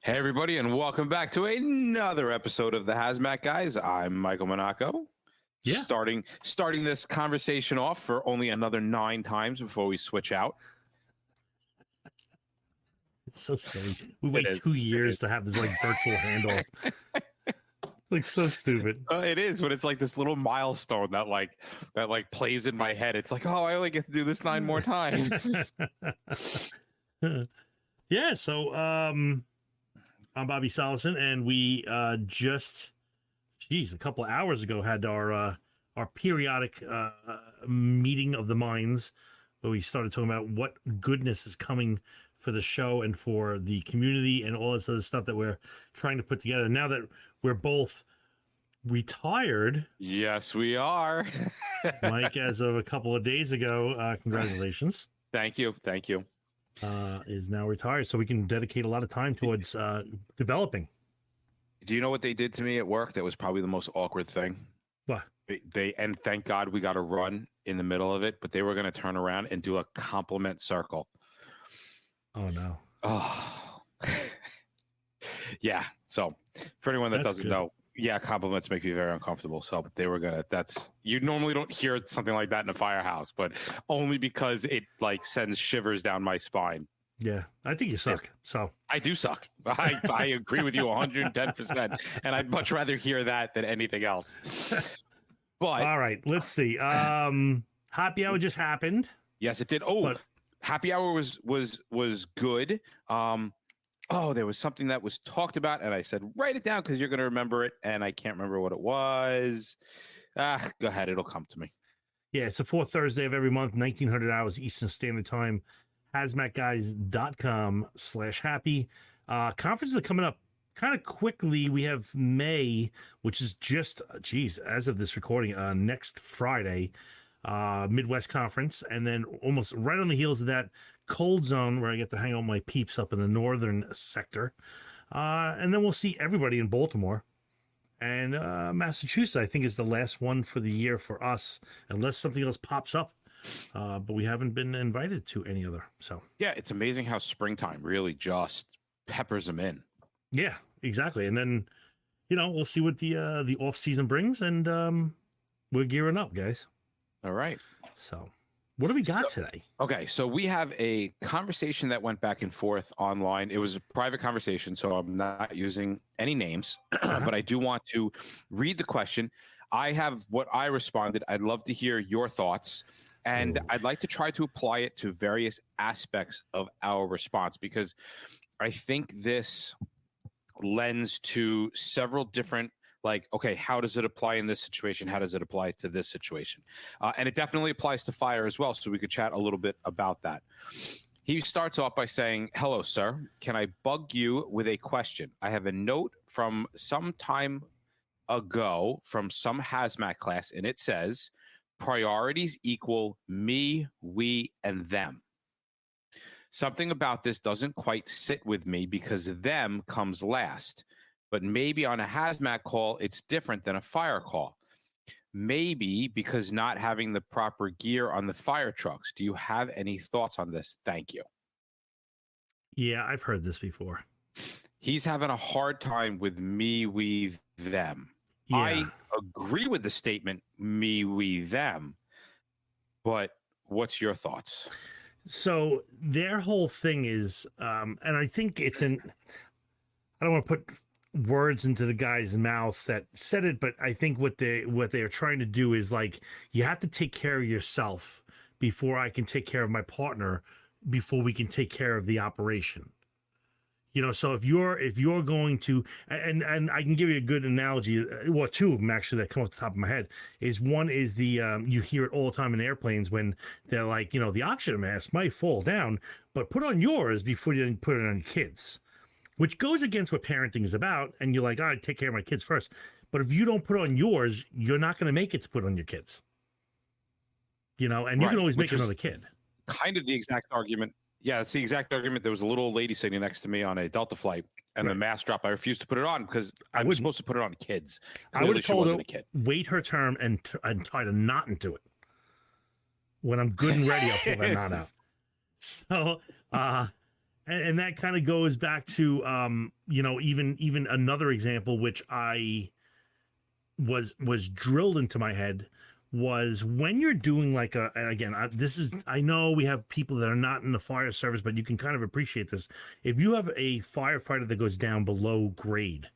Hey, everybody, and welcome back to another episode of the Hazmat Guys. I'm Michael Monaco. Yeah. Starting this conversation off for only another 9 times before we switch out. It's so silly. We wait is. 2 years to have this like virtual handoff. Like so stupid. It is, but it's like this little milestone that plays in my head. It's like, oh, I only get to do this 9 more times. Yeah. So I'm Bobby Solison, and we just, a couple of hours ago had our periodic meeting of the minds, where we started talking about what goodness is coming for the show and for the community and all this other stuff that we're trying to put together. Now that we're both retired. Yes, we are. Mike, as of a couple of days ago, congratulations. Thank you. Is now retired, so we can dedicate a lot of time towards developing. Do you know what they did to me at work? That was probably the most awkward thing. What? And thank God we got a run in the middle of it, but they were going to turn around and do a compliment circle. Oh no. Oh. Yeah. So for anyone that doesn't know, yeah, compliments make me very uncomfortable. So they were you normally don't hear something like that in a firehouse, but only because it like sends shivers down my spine. Yeah, I think you suck. So I do suck. I agree with you 110%. And I'd much rather hear that than anything else. But all right, let's see. Happy hour just happened. Yes, it did. Happy hour was good. There was something that was talked about, and I said, write it down because you're going to remember it, and I can't remember what it was. Go ahead. It'll come to me. Yeah, it's the fourth Thursday of every month, 1900 hours Eastern Standard Time, hazmatguys.com/happy. Conferences are coming up kind of quickly. We have May, which is just, as of this recording, next Friday, Midwest Conference, and then almost right on the heels of that, Cold Zone, where I get to hang out with my peeps up in the northern sector. And then we'll see everybody in Baltimore. And Massachusetts, I think, is the last one for the year for us, unless something else pops up. But we haven't been invited to any other. So yeah, it's amazing how springtime really just peppers them in. Yeah, exactly. And then, we'll see what the off season brings, and we're gearing up, guys. All right. So what do we got today? Okay, so we have a conversation that went back and forth online. It was a private conversation, so I'm not using any names, but I do want to read the question. I have what I responded. I'd love to hear your thoughts, and I'd like to try to apply it to various aspects of our response, because I think this lends to several different, how does it apply in this situation? How does it apply to this situation? And it definitely applies to fire as well, so we could chat a little bit about that. He starts off by saying, hello, sir. Can I bug you with a question? I have a note from some time ago from some hazmat class, and it says, priorities equal me, we, and them. Something about this doesn't quite sit with me because them comes last. But maybe on a hazmat call, it's different than a fire call. Maybe because not having the proper gear on the fire trucks. Do you have any thoughts on this? Thank you. Yeah, I've heard this before. He's having a hard time with me, we, them. Yeah. I agree with the statement, me, we, them. But what's your thoughts? So their whole thing is, and I think I don't want to put words into the guy's mouth that said it, but I think what they're trying to do is you have to take care of yourself before I can take care of my partner, before we can take care of the operation. So if you're going to, and I can give you a good analogy, well, 2 of them actually that come off the top of my head, is one is the, you hear it all the time in airplanes when they're like, the oxygen mask might fall down, but put on yours before you put it on your kids. Which goes against what parenting is about. And you're like, I take care of my kids first. But if you don't put on yours, you're not going to make it to put on your kids. And you can always make another kid. Kind of the exact argument. Yeah, it's the exact argument. There was a little old lady sitting next to me on a Delta flight, and the mask dropped. I refused to put it on because I'm supposed to put it on kids. Clearly, I would have told her, wait her turn and tied a knot into it. When I'm good and ready, I'll pull that knot out. So, and that kind of goes back to even another example which I was drilled into my head was when you're doing like and again, I know we have people that are not in the fire service, but you can kind of appreciate this. If you have a firefighter that goes down below grade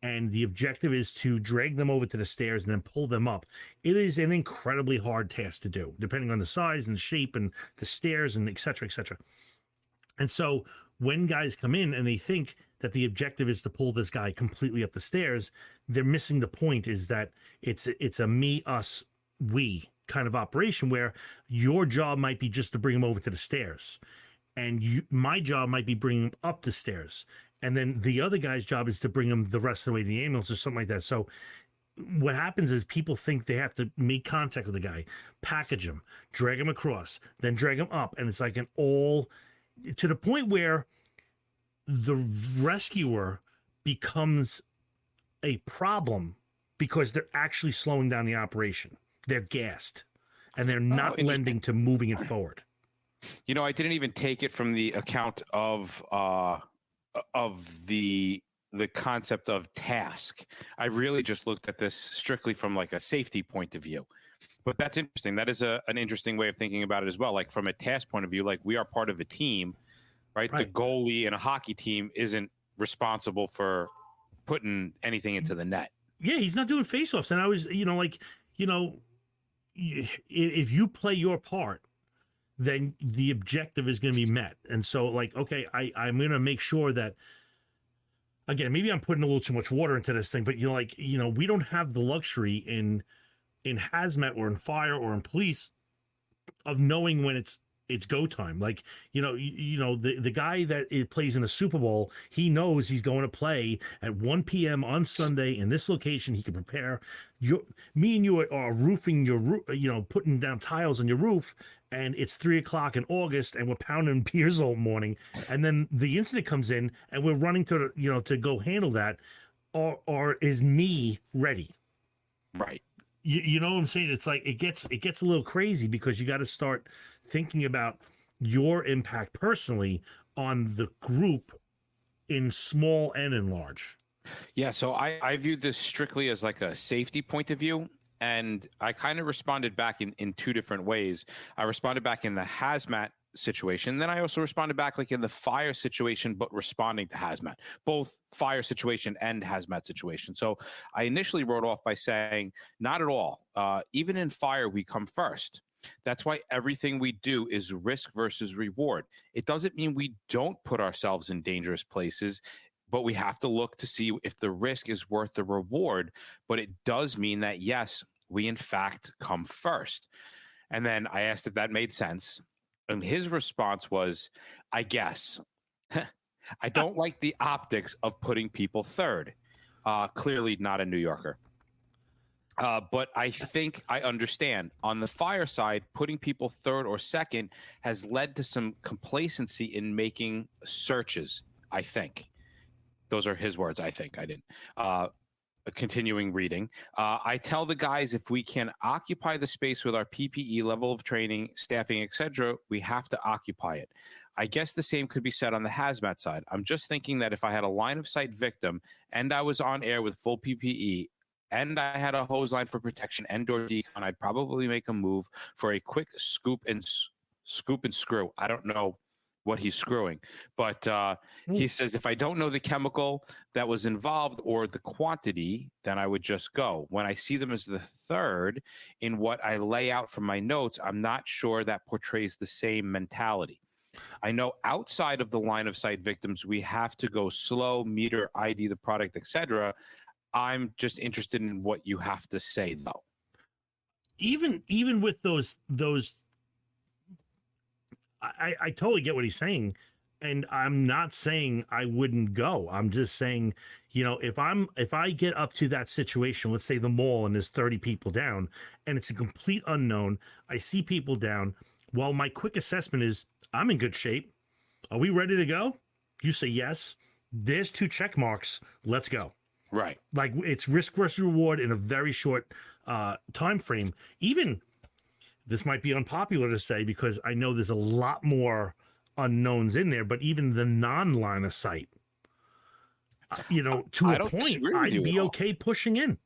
and the objective is to drag them over to the stairs and then pull them up, it is an incredibly hard task to do, depending on the size and the shape and the stairs and et cetera, et cetera. And so when guys come in and they think that the objective is to pull this guy completely up the stairs, they're missing the point is that it's a me, us, we kind of operation where your job might be just to bring him over to the stairs. And my job might be bringing him up the stairs. And then the other guy's job is to bring him the rest of the way to the ambulance or something like that. So what happens is people think they have to make contact with the guy, package him, drag him across, then drag him up. And it's like an all to the point where the rescuer becomes a problem because they're actually slowing down the operation. They're gassed and they're not lending to moving it forward. You know, I didn't even take it from the account of the concept of task. I really just looked at this strictly from like a safety point of view. But that's interesting. That is an interesting way of thinking about it as well. Like from a task point of view, like we are part of a team, right? The goalie in a hockey team isn't responsible for putting anything into the net. Yeah, he's not doing faceoffs. And I was, if you play your part, then the objective is going to be met. And so like, okay, I'm going to make sure that, again, maybe I'm putting a little too much water into this thing, but we don't have the luxury in hazmat or in fire or in police of knowing when it's go time. Like, the guy that plays in the Super Bowl, he knows he's going to play at 1 p.m. on Sunday in this location. He can prepare. Me and you are roofing your roof, putting down tiles on your roof, and it's 3 o'clock in August, and we're pounding beers all morning. And then the incident comes in, and we're running to go handle that. Or is me ready? Right. You know what I'm saying? It's like it gets a little crazy because you got to start thinking about your impact personally on the group in small and in large. Yeah, so I viewed this strictly as like a safety point of view, and I kind of responded back in two different ways. I responded back in the hazmat situation, then I also responded back like in the fire situation, but responding to hazmat, both fire situation and hazmat situation. So I initially wrote off by saying, not at all. Even in fire, we come first. That's why everything we do is risk versus reward. It doesn't mean we don't put ourselves in dangerous places, but we have to look to see if the risk is worth the reward. But it does mean that, yes, we in fact come first. And then I asked if that made sense. And his response was, I guess. I don't like the optics of putting people third. Clearly not a New Yorker. But I think I understand. On the fire side, putting people third or second has led to some complacency in making searches, I think. Those are his words, I think. I didn't. Continuing reading. I tell the guys if we can occupy the space with our PPE level of training, staffing, etc., we have to occupy it. I guess the same could be said on the hazmat side. I'm just thinking that if I had a line of sight victim and I was on air with full PPE and I had a hose line for protection and or decon, I'd probably make a move for a quick scoop and screw. I don't know what he's screwing, but he says if I don't know the chemical that was involved or the quantity, then I would just go. When I see them as the third in what I lay out from my notes, I'm not sure that portrays the same mentality. I know outside of the line of sight victims, we have to go slow, meter, ID the product, etc. I'm just interested in what you have to say, though. Even with those I totally get what he's saying, and I'm not saying I wouldn't go. I'm just saying, if I get up to that situation, let's say the mall and there's 30 people down and it's a complete unknown, I see people down. Well, my quick assessment is I'm in good shape. Are we ready to go? You say yes. There's 2 check marks. Let's go. Right. Like it's risk versus reward in a very short time frame. Even this might be unpopular to say because I know there's a lot more unknowns in there, but even the non-line of sight, to I a don't point, disagree with you I'd at be all. okay pushing in.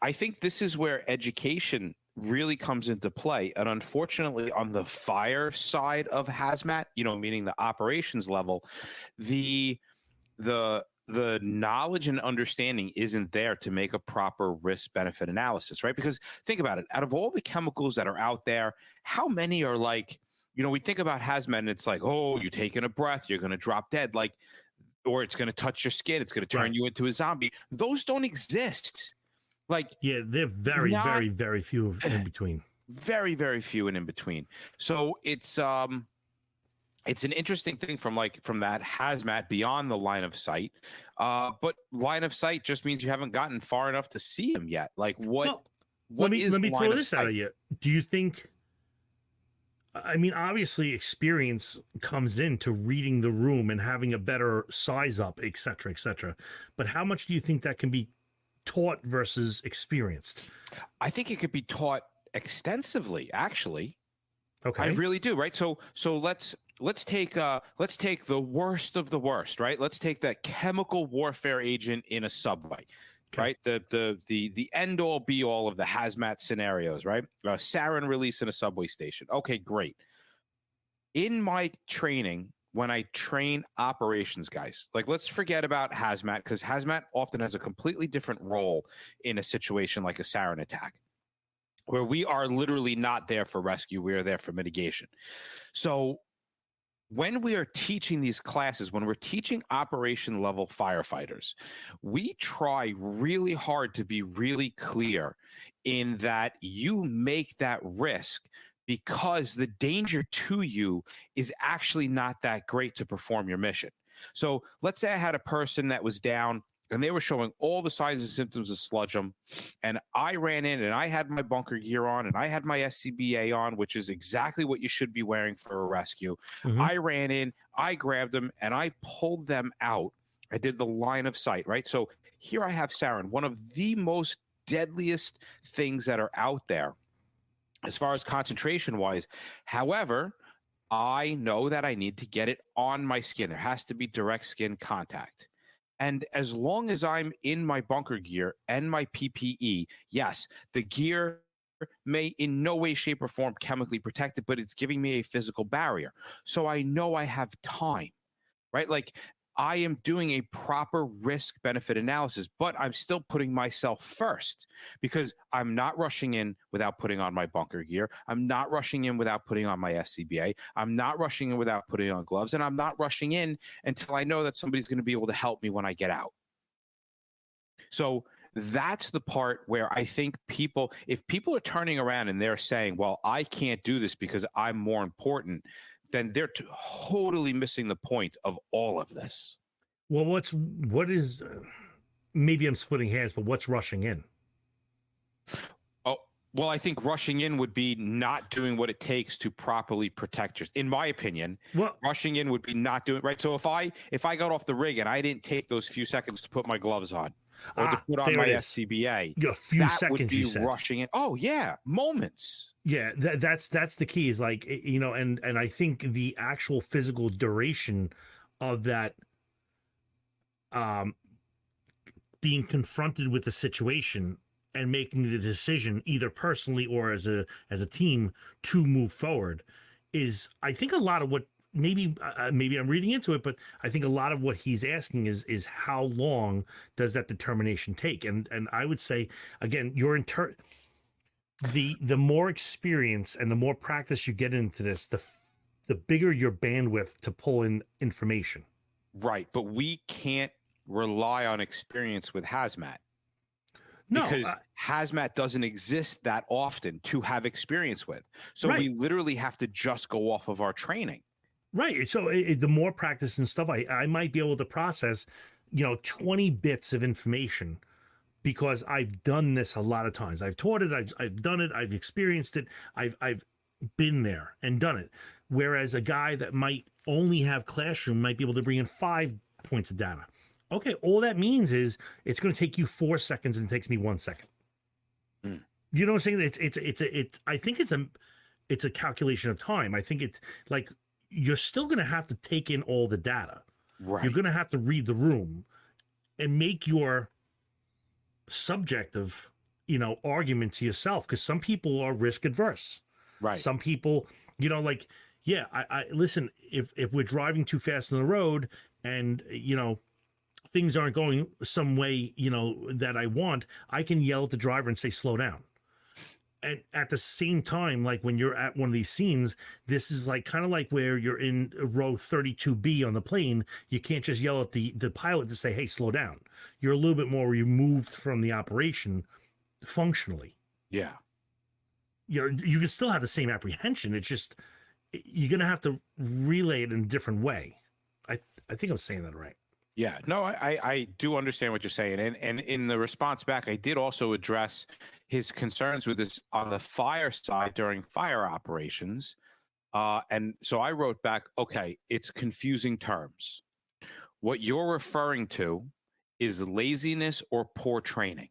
I think this is where education really comes into play. And unfortunately, on the fire side of hazmat, meaning the operations level, the the knowledge and understanding isn't there to make a proper risk benefit analysis, right? Because think about it, out of all the chemicals that are out there, how many are like, we think about hazmat and it's like, oh, you're taking a breath, you're going to drop dead, like, or it's going to touch your skin, it's going to turn Right. you into a zombie. Those don't exist. Like, Yeah, they're very, not very, very few in between. very, very few and in between. So it's an interesting thing from that hazmat beyond the line of sight. But line of sight just means you haven't gotten far enough to see him yet. Like Well, what is let me line throw of this out sight? at you. Do you think? I mean, obviously, experience comes into reading the room and having a better size up, et cetera, et cetera. But how much do you think that can be taught versus experienced? I think it could be taught extensively, actually. Okay. I really do, right? So let's take the worst of the worst, right? Let's take that chemical warfare agent in a subway, Okay. right? The end all be all of the hazmat scenarios, right? Sarin release in a subway station. Okay, great. In my training, when I train operations guys, like, let's forget about hazmat, because hazmat often has a completely different role in a situation like a sarin attack, where we are literally not there for rescue, we are there for mitigation. So when we are teaching these classes, when we're teaching operation level firefighters, we try really hard to be really clear in that you make that risk because the danger to you is actually not that great to perform your mission. So let's say I had a person that was down and they were showing all the signs and symptoms of sludgeum, and I ran in and I had my bunker gear on and I had my SCBA on, which is exactly what you should be wearing for a rescue. Mm-hmm. I ran in, I grabbed them, and I pulled them out. I did the line of sight, right? So here I have sarin, one of the most deadliest things that are out there as far as concentration wise. However, I know that I need to get it on my skin. There has to be direct skin contact. And as long as I'm in my bunker gear and my PPE, yes, the gear may in no way, shape, or form chemically protect it, but it's giving me a physical barrier. So I know I have time, right? Like, I am doing a proper risk benefit analysis, but I'm still putting myself first, because I'm not rushing in without putting on my bunker gear. I'm not rushing in without putting on my SCBA. I'm not rushing in without putting on gloves, and I'm not rushing in until I know that somebody's going to be able to help me when I get out. So that's the part where I think if people are turning around and they're saying, well, I can't do this because I'm more important, then they're totally missing the point of all of this. Well, maybe I'm splitting hairs, but what's rushing in? Oh, well, I think rushing in would be not doing what it takes to properly protect yourself. In my opinion, rushing in would be not doing right. So if I got off the rig and I didn't take those few seconds to put my gloves on or to put on my SCBA, a few that seconds, would be rushing in. Oh yeah, moments. Yeah, that's the key, is like, and I think the actual physical duration of that, being confronted with the situation and making the decision, either personally or as a team, to move forward, is, I think, a lot of what maybe I'm reading into it, but I think a lot of what he's asking is how long does that determination take? And I would say, again, the more experience and the more practice you get into this, the bigger your bandwidth to pull in information. Right, but we can't rely on experience with hazmat. No, because hazmat doesn't exist that often to have experience with. So right. We literally have to just go off of our training. Right. So the more practice and stuff, I might be able to process, 20 bits of information, because I've done this a lot of times. I've taught it. I've done it. I've experienced it. I've been there and done it. Whereas a guy that might only have classroom might be able to bring in 5 points of data. Okay, all that means is it's going to take you 4 seconds and it takes me 1 second. Mm. You know what I'm saying? I think it's a calculation of time. I think it's like, you're still going to have to take in all the data. Right. You're going to have to read the room and make your subjective, argument to yourself, because some people are risk adverse. Right. Some people, like, yeah, I listen, if we're driving too fast on the road and, things aren't going some way, that I want, I can yell at the driver and say, slow down. And at the same time, like when you're at one of these scenes, this is like kind of like where you're in row 32B on the plane. You can't just yell at the pilot to say, hey, slow down. You're a little bit more removed from the operation functionally. Yeah. You can still have the same apprehension. It's just you're going to have to relay it in a different way. I think I'm saying that right. Yeah, no, I do understand what you're saying. And in the response back, I did also address his concerns with this on the fire side during fire operations. And so I wrote back, okay, it's confusing terms. What you're referring to is laziness or poor training.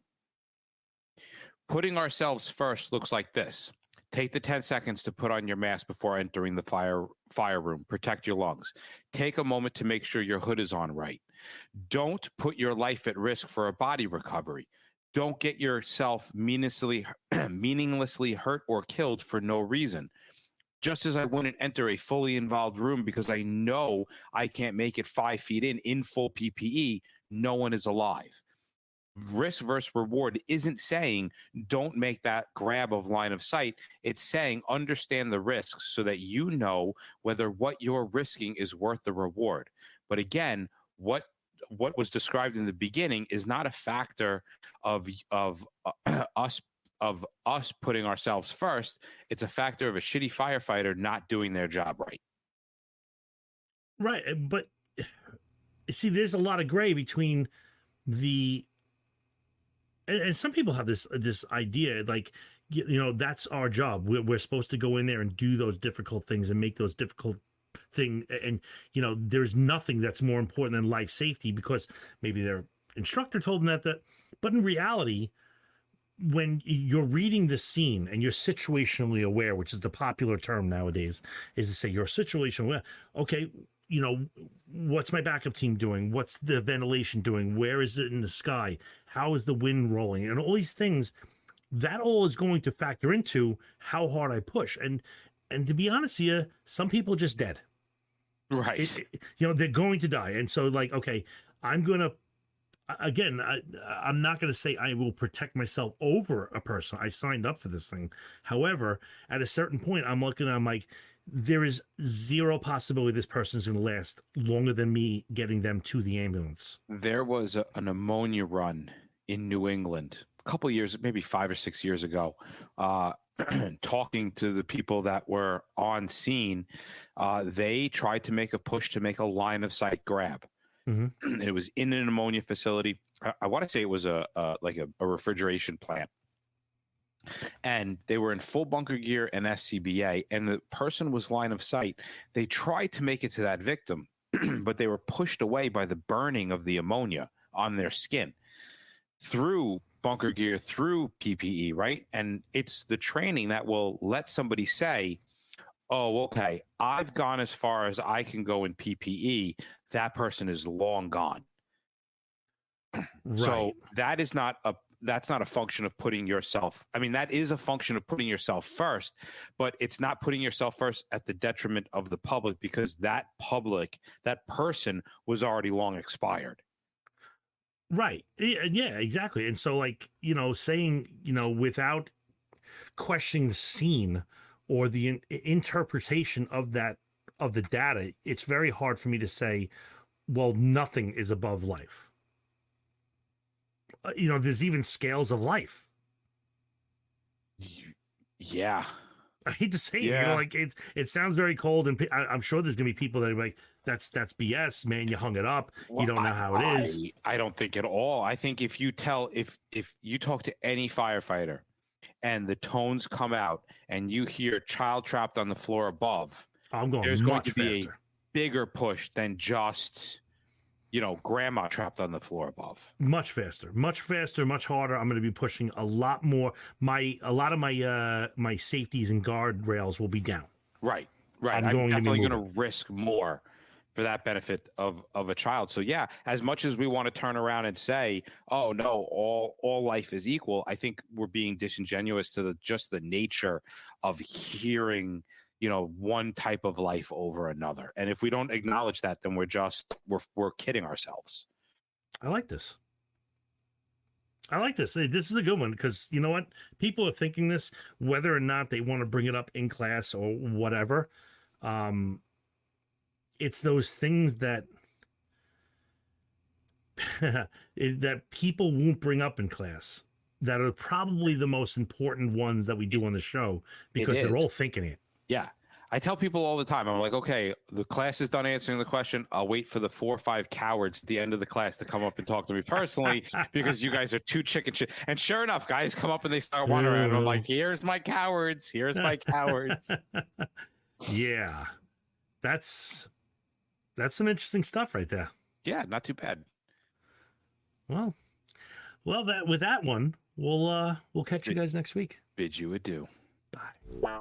Putting ourselves first looks like this. Take the 10 seconds to put on your mask before entering the fire room. Protect your lungs. Take a moment to make sure your hood is on right. Don't put your life at risk for a body recovery. Don't get yourself meaninglessly hurt or killed for no reason. Just as I wouldn't enter a fully involved room because I know I can't make it 5 feet in full PPE, no one is alive. Risk versus reward isn't saying don't make that grab of line of sight. It's saying understand the risks so that you know whether what you're risking is worth the reward. But again, what was described in the beginning is not a factor of us putting ourselves first. It's a factor of a shitty firefighter not doing their job right. Right, but see, there's a lot of gray between and some people have this idea like, that's our job. We're supposed to go in there and do those difficult things and make those difficult things. And, there's nothing that's more important than life safety because maybe their instructor told them that. But in reality, when you're reading the scene and you're situationally aware, which is the popular term nowadays, is to say you're situationally aware. Okay, what's my backup team doing? What's the ventilation doing? Where is it in the sky? How is the wind rolling? And all these things, that all is going to factor into how hard I push. And to be honest with you, some people are just dead. Right. They're going to die. And so like, okay, I'm going to, again, I'm not going to say I will protect myself over a person. I signed up for this thing. However, at a certain point, I'm like, there is zero possibility this person's going to last longer than me getting them to the ambulance. There was a pneumonia run in New England a couple of years, maybe 5 or 6 years ago, talking to the people that were on scene. They tried to make a push to make a line of sight grab. Mm-hmm. It was in a pneumonia facility. I want to say it was a refrigeration plant. And they were in full bunker gear and SCBA, and the person was line of sight. They tried to make it to that victim, but they were pushed away by the burning of the ammonia on their skin through bunker gear, through PPE, right? And it's the training that will let somebody say, oh, okay, I've gone as far as I can go in PPE. That person is long gone. Right. So that's not a function of putting yourself. I mean, that is a function of putting yourself first, but it's not putting yourself first at the detriment of the public, because that person was already long expired. Right. Yeah, exactly. And so like, saying, without questioning the scene or the interpretation of the data, it's very hard for me to say, well, nothing is above life. There's even scales of life. Yeah. I hate to say it, it sounds very cold, and I'm sure there's gonna be people that are like, that's BS, man. You hung it up. Well, you don't know how it is. I don't think at all. I think if you talk to any firefighter and the tones come out and you hear child trapped on the floor above, there's going to be a bigger push than just grandma trapped on the floor above. Much faster, much harder. I'm going to be pushing a lot more. A lot of my safeties and guardrails will be down. Right. Right. I'm definitely going to risk more for that benefit of a child. So yeah, as much as we want to turn around and say, oh no, all life is equal, I think we're being disingenuous to just the nature of hearing, one type of life over another. And if we don't acknowledge that, then we're kidding ourselves. I like this. This is a good one, because you know what? People are thinking this, whether or not they want to bring it up in class or whatever. It's those things that that people won't bring up in class that are probably the most important ones that we do on the show, because they're all thinking it. Yeah. I tell people all the time, I'm like, okay, the class is done answering the question. I'll wait for the 4 or 5 cowards at the end of the class to come up and talk to me personally, because you guys are too chicken shit. And sure enough, guys come up and they start wandering around. And I'm like, here's my cowards. Here's my cowards. Yeah. That's some interesting stuff right there. Yeah, not too bad. Well, that with that one, we'll catch you guys next week. Bid you adieu. Bye.